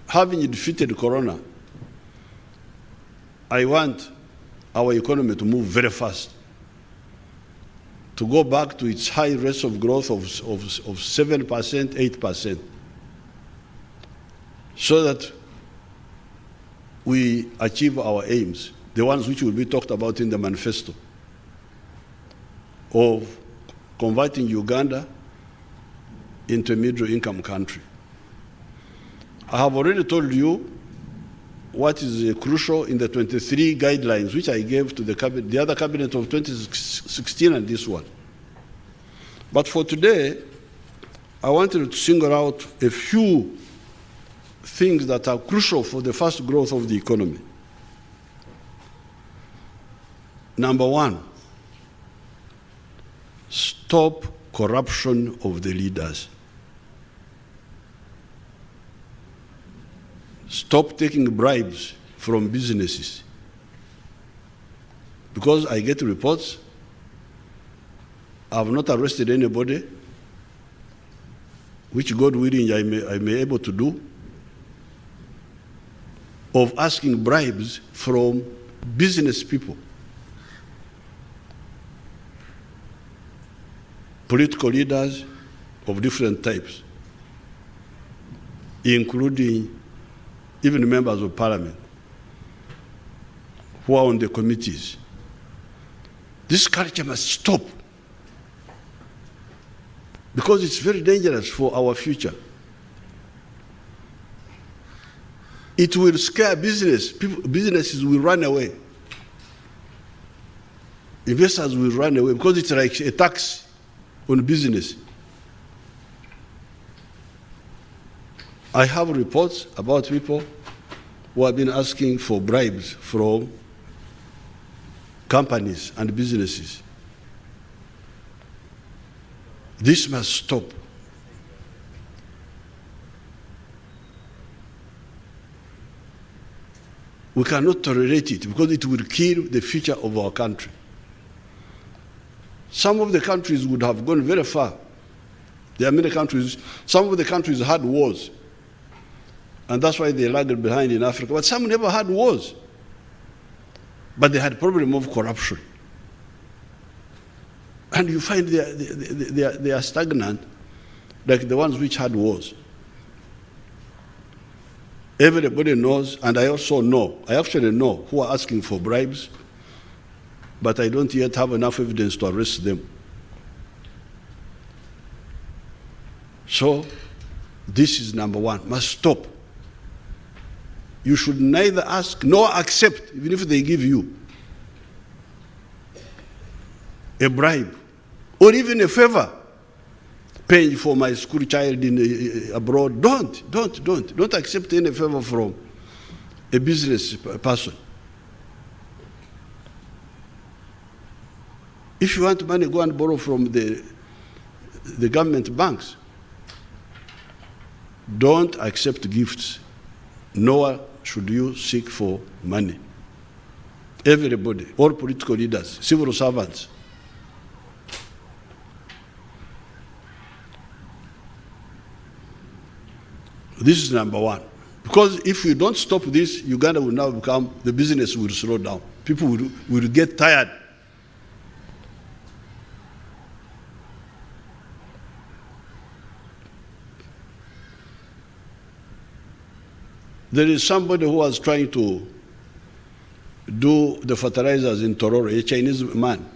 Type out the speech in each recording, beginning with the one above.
having defeated Corona, I want our economy to move very fast, to go back to its high rates of growth of 7%, 8%, so that we achieve our aims, the ones which will be talked about in the manifesto, of converting Uganda into a middle-income country. I have already told you what is crucial in the 23 guidelines which I gave to the cabinet, the other cabinet of 2016 and this one. But for today, I wanted to single out a few things that are crucial for the fast growth of the economy. Number one, stop corruption of the leaders. Stop taking bribes from businesses. Because I get reports, I have not arrested anybody, which God willing I may be able to do, of asking bribes from business people, political leaders of different types, including even members of parliament who are on the committees. This culture must stop, because it's very dangerous for our future. It will scare business. Businesses will run away. Investors will run away because it's like a tax on business. I have reports about people who have been asking for bribes from companies and businesses. This must stop. We cannot tolerate it because it will kill the future of our country. Some of the countries would have gone very far. There are many countries, some of the countries had wars, and that's why they lagged behind in Africa. But some never had wars, but they had problem of corruption. And you find they are stagnant, like the ones which had wars. Everybody knows, and I also know, I actually know who are asking for bribes, but I don't yet have enough evidence to arrest them. So, this is number one, must stop. You should neither ask nor accept, even if they give you a bribe, or even a favor, paying for my school child abroad. Don't accept any favor from a business person. If you want money, go and borrow from the government banks. Don't accept gifts, nor should you seek for money. Everybody, all political leaders, civil servants. This is number one. Because if we don't stop this, Uganda will now become, the business will slow down. People will get tired. There is somebody who was trying to do the fertilizers in Tororo, a Chinese man.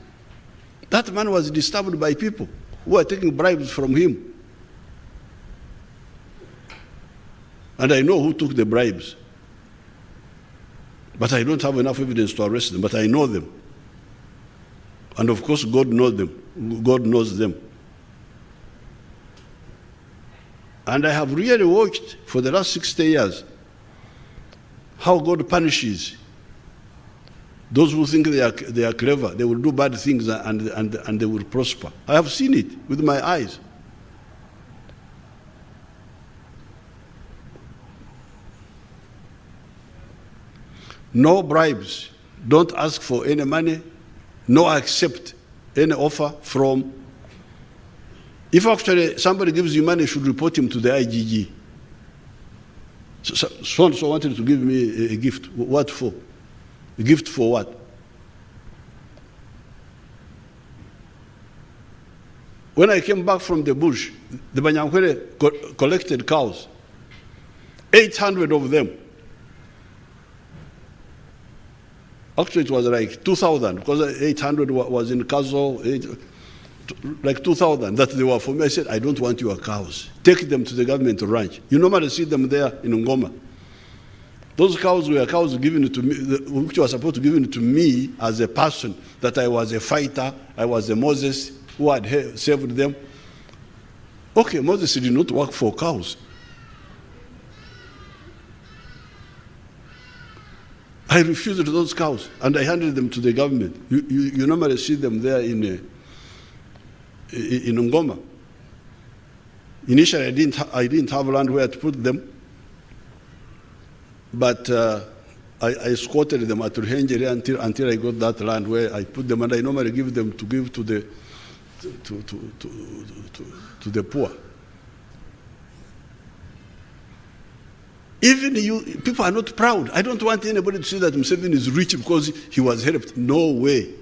That man was disturbed by people who were taking bribes from him. And I know who took the bribes. But I don't have enough evidence to arrest them, but I know them. And of course, God knows them. God knows them. And I have really watched for the last 60 years how God punishes those who think they are clever. They will do bad things and they will prosper. I have seen it with my eyes. No bribes. Don't ask for any money. No accept any offer from. If actually somebody gives you money, you should report him to the IGG. So wanted to give me a gift. What for? A gift for what? When I came back from the bush, the Banyankwere collected cows, 800 of them. Actually, it was like 2,000, because 800 was in Kazo, like 2,000 that they were for me. I said, I don't want your cows. Take them to the government ranch. You normally see them there in Ngoma. Those cows were cows given to me, which were supposed to be given to me as a person, that I was a fighter, I was a Moses who had saved them. Okay, Moses did not work for cows. I refused those cows, and I handed them to the government. You normally see them there in Ngoma. Initially, I didn't have land where to put them, but I squatted them at Ruhengeri until I got that land where I put them, and I normally give them to give to the poor. Even you, people are not proud. I don't want anybody to say that Museveni is rich because he was helped. No way.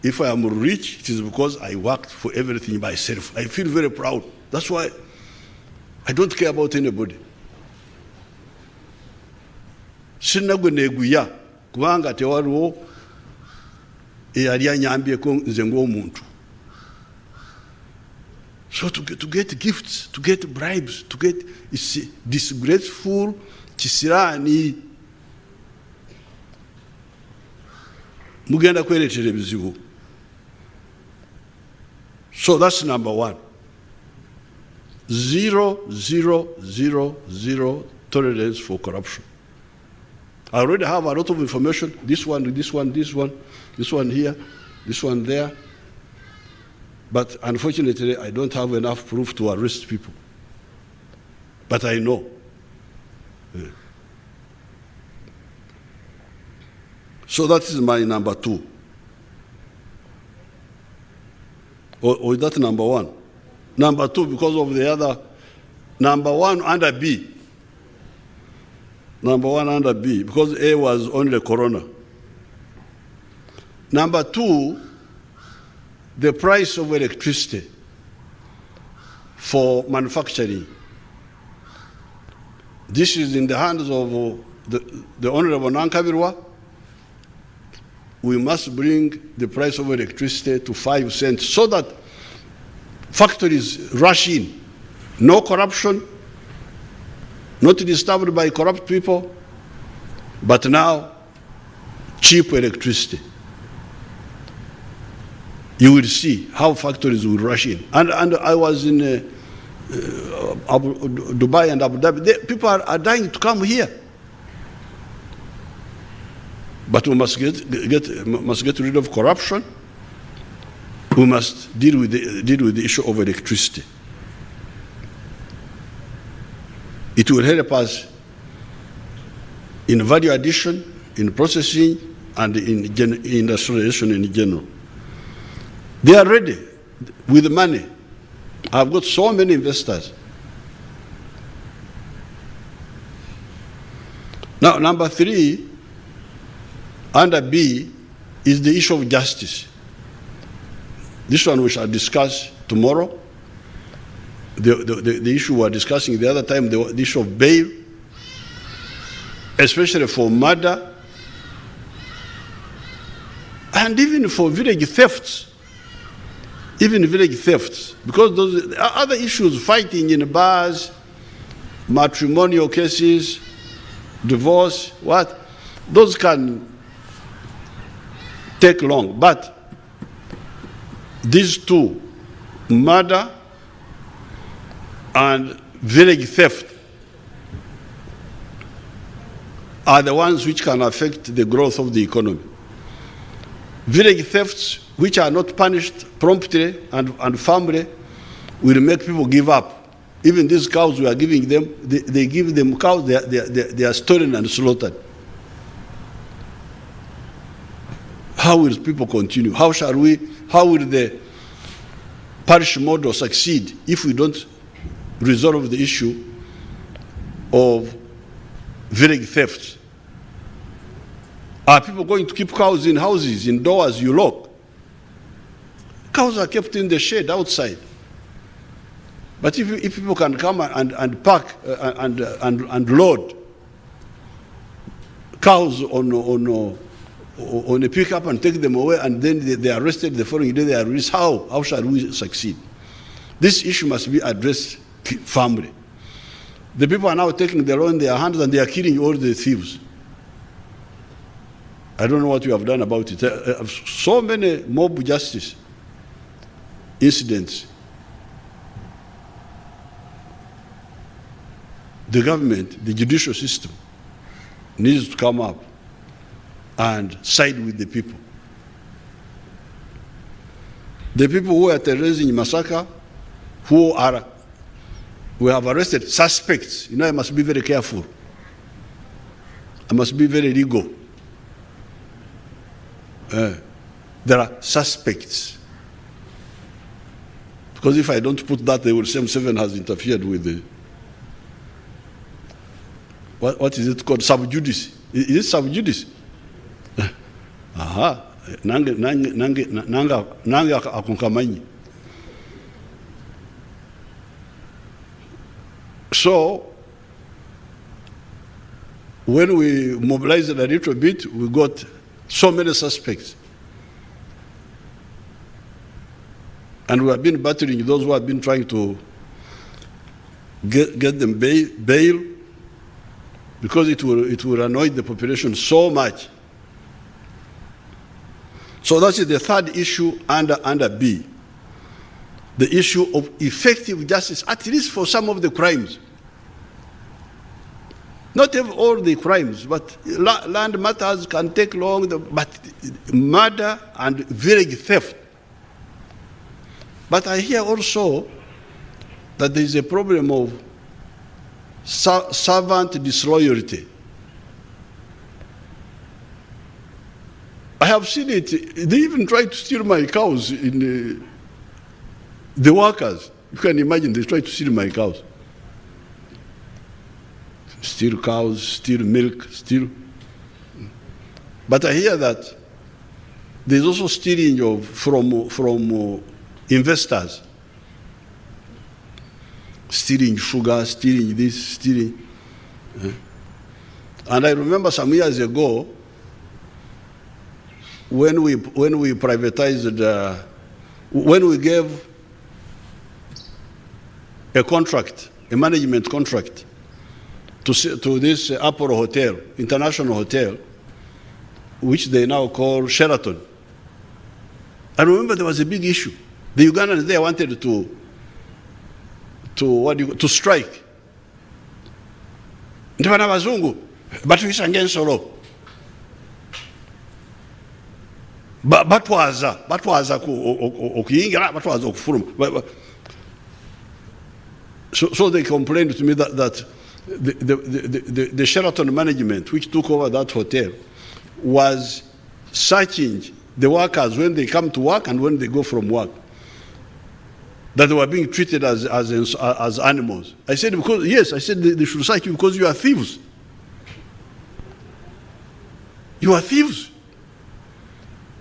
If I am rich, it is because I worked for everything myself. I feel very proud. That's why I don't care about anybody. Sinagwe neguya kubanga tewaliwo eyali anyambyeko nze ng'omuntu. So to get gifts, to get bribes, to get, it's disgraceful, kisirani. Mugenda kweretera ebizibu. So that's number one. 0, 0, 0, 0 tolerance for corruption. I already have a lot of information. This one, this one, this one, this one here, this one there. But unfortunately, I don't have enough proof to arrest people. But I know. Yeah. So that is my number two. Or is that number one? Number two, because of the other. Number one under B. Number one under B, because A was only corona. Number two, the price of electricity for manufacturing. This is in the hands of the Honorable Nankabirwa. We must bring the price of electricity to 5 cents so that factories rush in. No corruption, not disturbed by corrupt people, but now cheap electricity. You will see how factories will rush in. And I was in Dubai and Abu Dhabi. People are dying to come here. But we must get rid of corruption. We must deal with the issue of electricity. It will help us in value addition, in processing, and in industrialization in general. They are ready with money. I've got so many investors. Now, number three, under B, is the issue of justice. This one we shall discuss tomorrow. The issue we were discussing the other time, the issue of bail, especially for murder, and even for village thefts. Even village thefts, because those other issues, fighting in bars, matrimonial cases, divorce, those can take long. But these two, murder and village theft, are the ones which can affect the growth of the economy. Village thefts, which are not punished promptly and firmly, will make people give up. Even these cows we are giving them, they give them cows, they are stolen and slaughtered. How will people continue? How will the parish model succeed if we don't resolve the issue of village thefts. Are people going to keep cows in houses, indoors, you lock? Cows are kept in the shade outside. But if people can come and park and load cows on a pickup and take them away, and then they are arrested the following day, they are released, how shall we succeed? This issue must be addressed firmly. The people are now taking the law in their hands and they are killing all the thieves. I don't know what you have done about it. So many mob justice incidents. The government, the judicial system, needs to come up and side with the people. The people who are terrorizing Masaka, we have arrested suspects. You know, I must be very careful. I must be very legal. There are suspects. Because if I don't put that, they will say Museveni has interfered with the, what is it called? Sub-judice. Is it sub-judice? Aha. Nanga akunkamanyi. So, when we mobilized a little bit, we got so many suspects. And we have been battling those who have been trying to get them bail, because it will annoy the population so much. So that is the third issue under B. The issue of effective justice, at least for some of the crimes. Not all the crimes, but land matters can take long, but murder and village theft. But I hear also that there is a problem of servant disloyalty. I have seen it. They even tried to steal my cows in the workers. You can imagine, they tried to steal my cows. Steal cows, steal milk, steal. But I hear that there's also stealing from investors. Stealing sugar, stealing this, stealing. And I remember some years ago, when we privatized, when we gave a contract, a management contract, to this Apollo Hotel, International Hotel, which they now call Sheraton. I remember there was a big issue. The Ugandans there wanted to strike. Ndibana bazungu, batuyisa ng'ensolo. Batwaza okuyingira, batwaza okufuluma. So they complained to me that the Sheraton management, which took over that hotel, was searching the workers when they come to work and when they go from work, that they were being treated as animals. I said, yes, I said they should search you because you are thieves. You are thieves.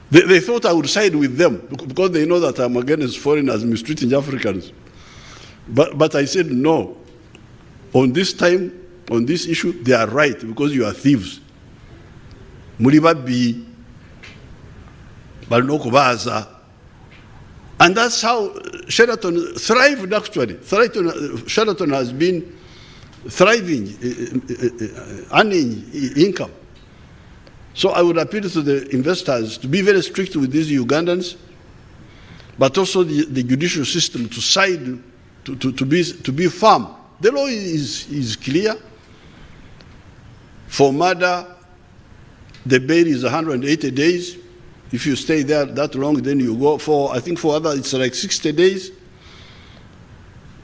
They thought I would side with them because they know that I'm against foreigners mistreating Africans. But I said, no. On this time, on this issue, they are right because you are thieves. Mulibabi, Balnokubaza. And that's how Sheraton thrived, actually. Sheraton has been thriving, earning income. So I would appeal to the investors to be very strict with these Ugandans, but also the judicial system to side, to be firm. The law is clear. For murder, the bail is 180 days. If you stay there that long, then you go for, I think for others, it's like 60 days.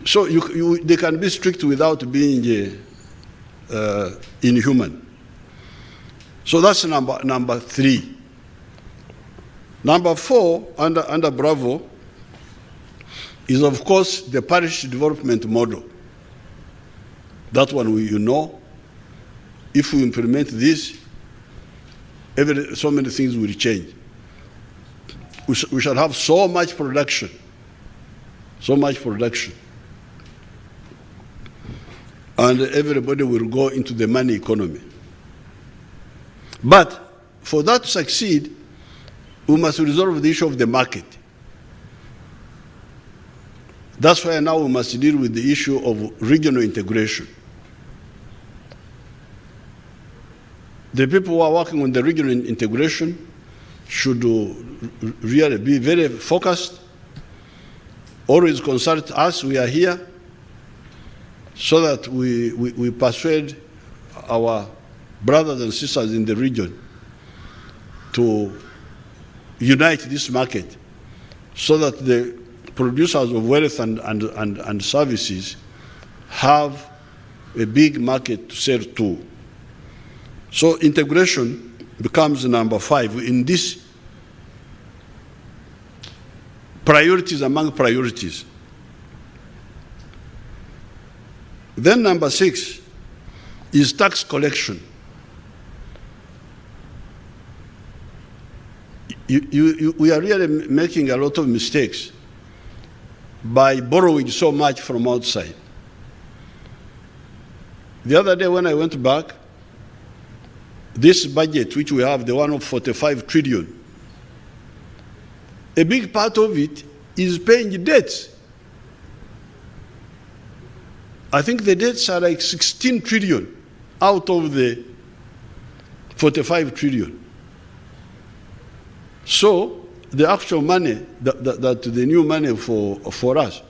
So they can be strict without being inhuman. So that's number 3. Number 4, under Bravo, is of course the parish development model. That one you know. If we implement this, so many things will change. We shall have so much production, and everybody will go into the money economy. But for that to succeed, we must resolve the issue of the market. That's why now we must deal with the issue of regional integration. The people who are working on the regional integration should really be very focused, always consult us, we are here, so that we persuade our brothers and sisters in the region to unite this market so that the producers of wealth and services have a big market to sell to. So integration becomes number 5 in this priorities among priorities. Then number 6 is tax collection. We are really making a lot of mistakes by borrowing so much from outside. The other day when I went back, this budget which we have, the one of 45 trillion, a big part of it is paying debts. I think the debts are like 16 trillion out of the 45 trillion. So the actual money, that the new money for us,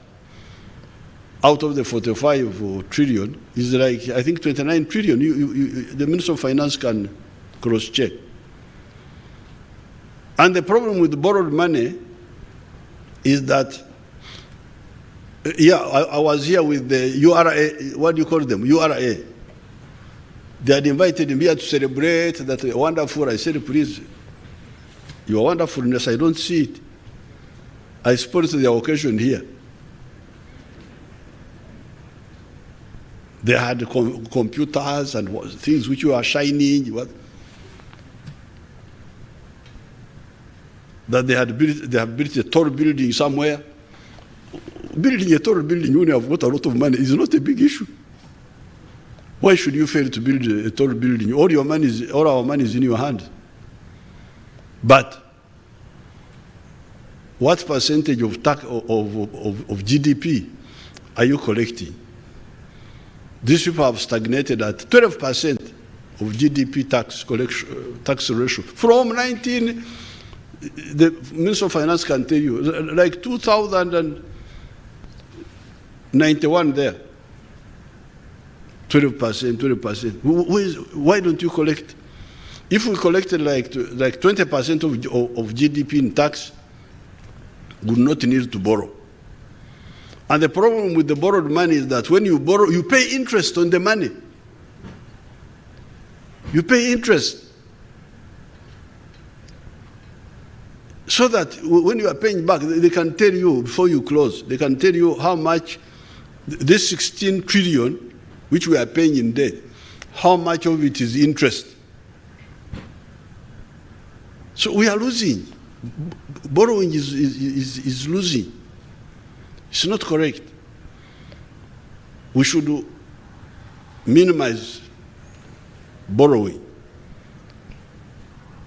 out of the 45 trillion, is like, I think, 29 trillion. The Minister of Finance can cross-check. And the problem with borrowed money is that, I was here with the URA, what do you call them? URA. They had invited me here to celebrate that wonderful. I said, please, your wonderfulness, I don't see it. I suppose the occasion here. They had computers and things which were shining. That they have built a tall building somewhere. Building a tall building when you have got a lot of money is not a big issue. Why should you fail to build a tall building? All our money is in your hand. But what percentage of GDP are you collecting? These people have stagnated at 12% of GDP tax ratio. From the Minister of Finance can tell you, like 2091 there, 12%. Why don't you collect? If we collected like 20% of GDP in tax, we would not need to borrow. And the problem with the borrowed money is that when you borrow, you pay interest on the money. You pay interest. So that when you are paying back, they can tell you before you close, they can tell you how much this 16 trillion, which we are paying in debt, how much of it is interest. So we are losing. Borrowing is losing. It's not correct. We should minimize borrowing.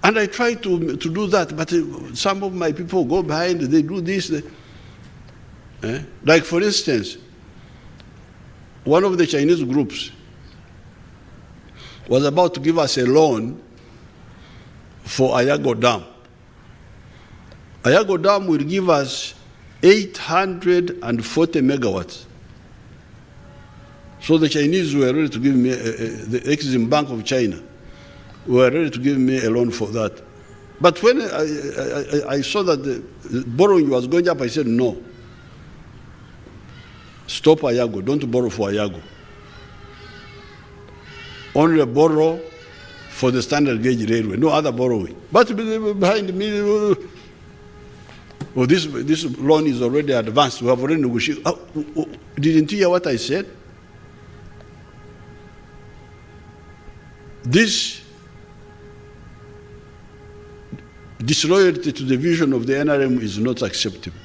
And I try to do that, but some of my people go behind, they do this. Like, for instance, one of the Chinese groups was about to give us a loan for Ayago Dam. Ayago Dam will give us 840 megawatts. So the Chinese were ready to give me, the Exim Bank of China, were ready to give me a loan for that. But when I saw that the borrowing was going up, I said, no. Stop Ayago, don't borrow for Ayago. Only borrow for the standard gauge railway, no other borrowing. But behind me, this loan is already advanced. We have already negotiated. Didn't you hear what I said? this disloyalty to the vision of the NRM is not acceptable.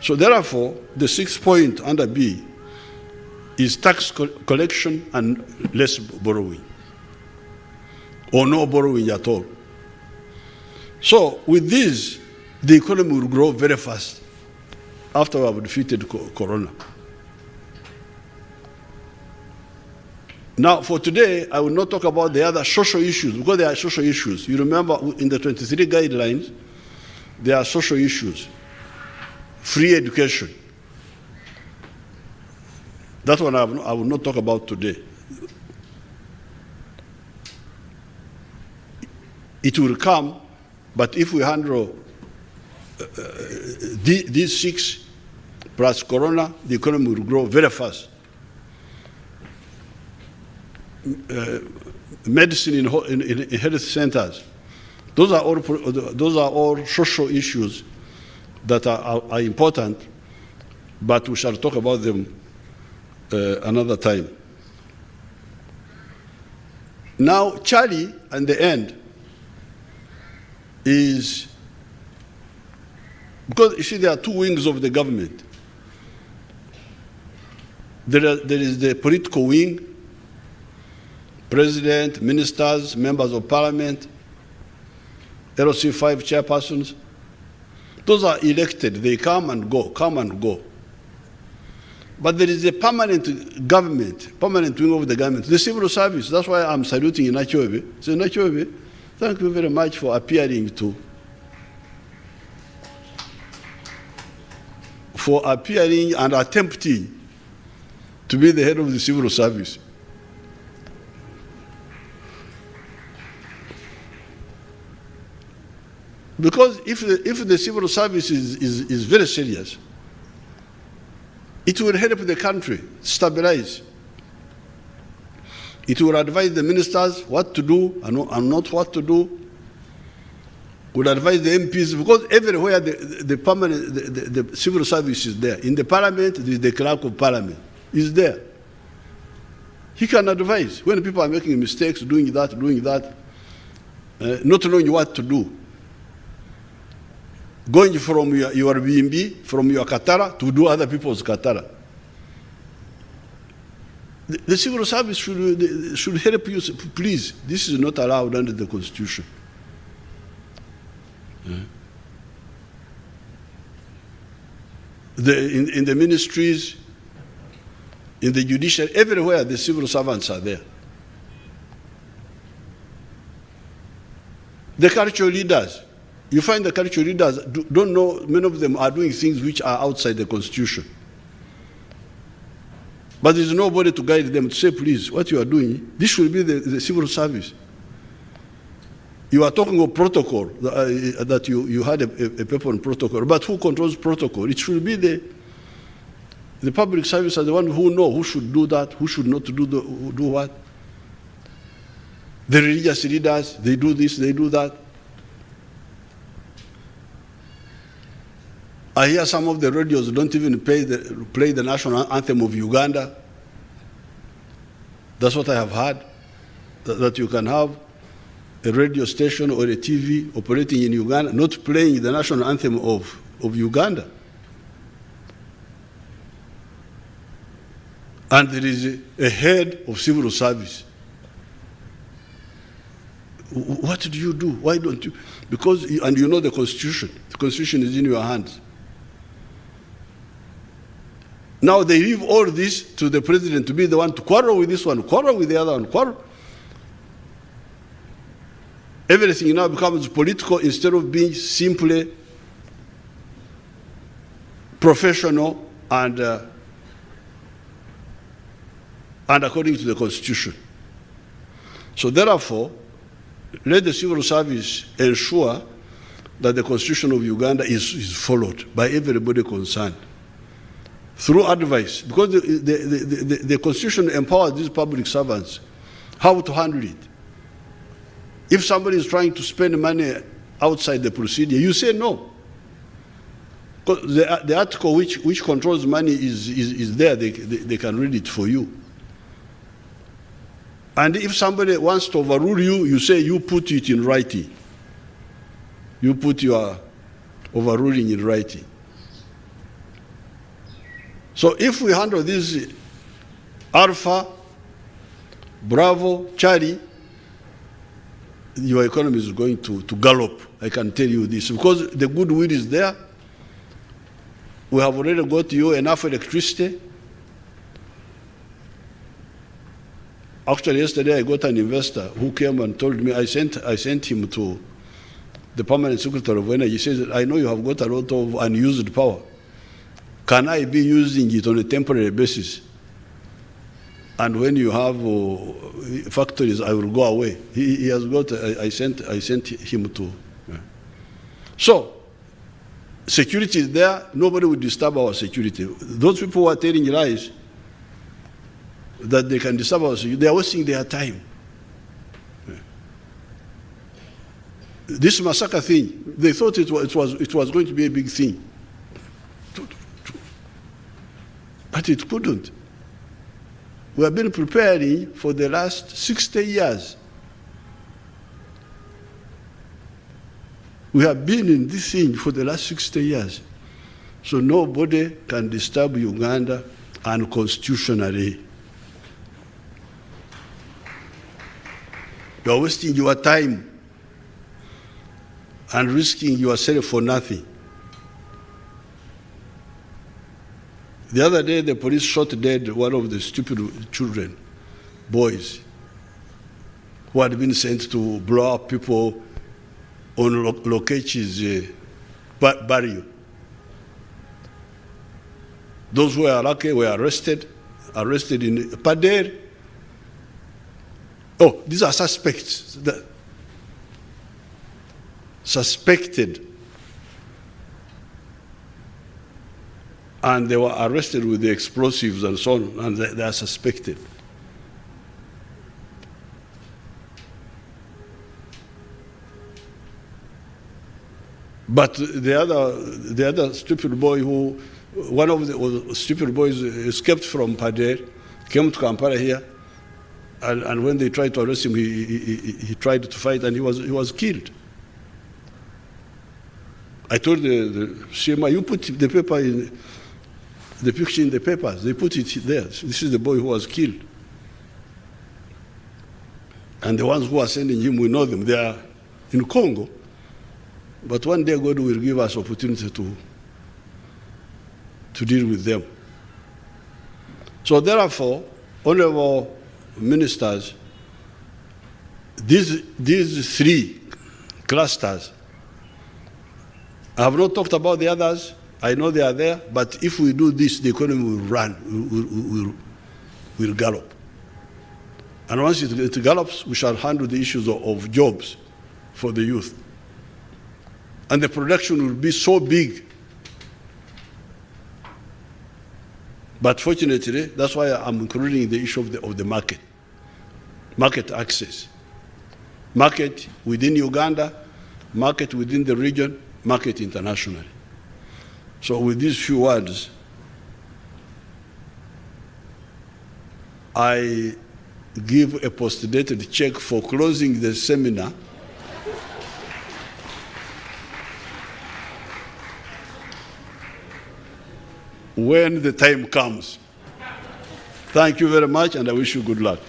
So therefore, the 6th point under B is tax collection and less borrowing, or no borrowing at all. So with this, the economy will grow very fast after we have defeated Corona. Now, for today, I will not talk about the other social issues, because there are social issues. You remember in the 23 guidelines, there are social issues. Free education. That one I will not talk about today. It will come, but if we handle these 6 plus Corona, the economy will grow very fast. Medicine in health centers, those are all social issues that are important, but we shall talk about them another time. Now, Charlie, at the end, is, because you see there are 2 wings of the government. There is the political wing, president, ministers, members of parliament, LOC 5 chairpersons. Those are elected, they come and go. But there is a permanent government, permanent wing of the government, the civil service. That's why I'm saluting Inachoebe. So Inachoebe, thank you very much for appearing and attempting to be the head of the civil service. Because if the civil service is very serious, it will help the country stabilize. It will advise the ministers what to do and not what to do. Would advise the MPs, because everywhere the civil service is there. In the parliament, the clerk of parliament is there. He can advise when people are making mistakes, doing that, not knowing what to do. Going from your BMB, from your Katara, to do other people's Katara. The civil service should help you. Please, this is not allowed under the Constitution. In the ministries, in the judiciary, everywhere the civil servants are there. The cultural leaders, you find the cultural leaders don't know, many of them are doing things which are outside the Constitution. But there's nobody to guide them to say, please, what you are doing, this should be the civil service. You are talking of protocol, that you had a paper on protocol, but who controls protocol? It should be the public service are the one who know who should do that, who should not do what. The religious leaders, they do this, they do that. I hear some of the radios don't even play the national anthem of Uganda. That's what I have heard, that you can have a radio station or a TV operating in Uganda not playing the national anthem of Uganda. And there is a head of civil service. What do you do? Why don't you? Because, and you know the Constitution. The Constitution is in your hands. Now they leave all this to the president to be the one to quarrel with this one, quarrel with the other one, quarrel. Everything now becomes political instead of being simply professional and according to the Constitution. So therefore, let the civil service ensure that the Constitution of Uganda is followed by everybody concerned through advice, because the Constitution empowers these public servants how to handle it. If somebody is trying to spend money outside the procedure, you say no. Because the article which controls money is there, they can read it for you. And if somebody wants to overrule you, you say you put it in writing. You put your overruling in writing. So if we handle this Alpha, Bravo, Charlie, your economy is going to gallop. I can tell you this, because the goodwill is there. We have already got you enough electricity. Actually, yesterday I got an investor who came and told me, I sent him to the permanent secretary of energy. He says, I know you have got a lot of unused power. Can I be using it on a temporary basis? And when you have factories, I will go away. He has got, I sent him to. Yeah. So, security is there. Nobody will disturb our security. Those people who are telling lies that they can disturb our security, they are wasting their time. Yeah. This massacre thing, they thought it was going to be a big thing. But it couldn't. We have been preparing for the last 60 years. We have been in this thing for the last 60 years. So nobody can disturb Uganda unconstitutionally. You are wasting your time and risking yourself for nothing. The other day, the police shot dead one of the stupid children, boys, who had been sent to blow up people on Lokechi's barrio. Those who were lucky were arrested in Parish. Oh, these are suspects. Suspected. And they were arrested with the explosives and so on, and they are suspected. But the other stupid boy one of the stupid boys escaped from Parish, came to Kampala here, and when they tried to arrest him, he tried to fight, and he was killed. I told the CMI, you put the paper in. The picture in the papers, they put it there. This is the boy who was killed. And the ones who are sending him, we know them. They are in Congo. But one day God will give us opportunity to deal with them. So therefore, honorable ministers, these three clusters, I have not talked about the others. I know they are there, but if we do this, the economy will run, will gallop. And once it gallops, we shall handle the issues of jobs for the youth. And the production will be so big. But fortunately, that's why I'm including the issue of the market access. Market within Uganda, market within the region, market internationally. So with these few words, I give a post-dated check for closing the seminar when the time comes. Thank you very much, and I wish you good luck.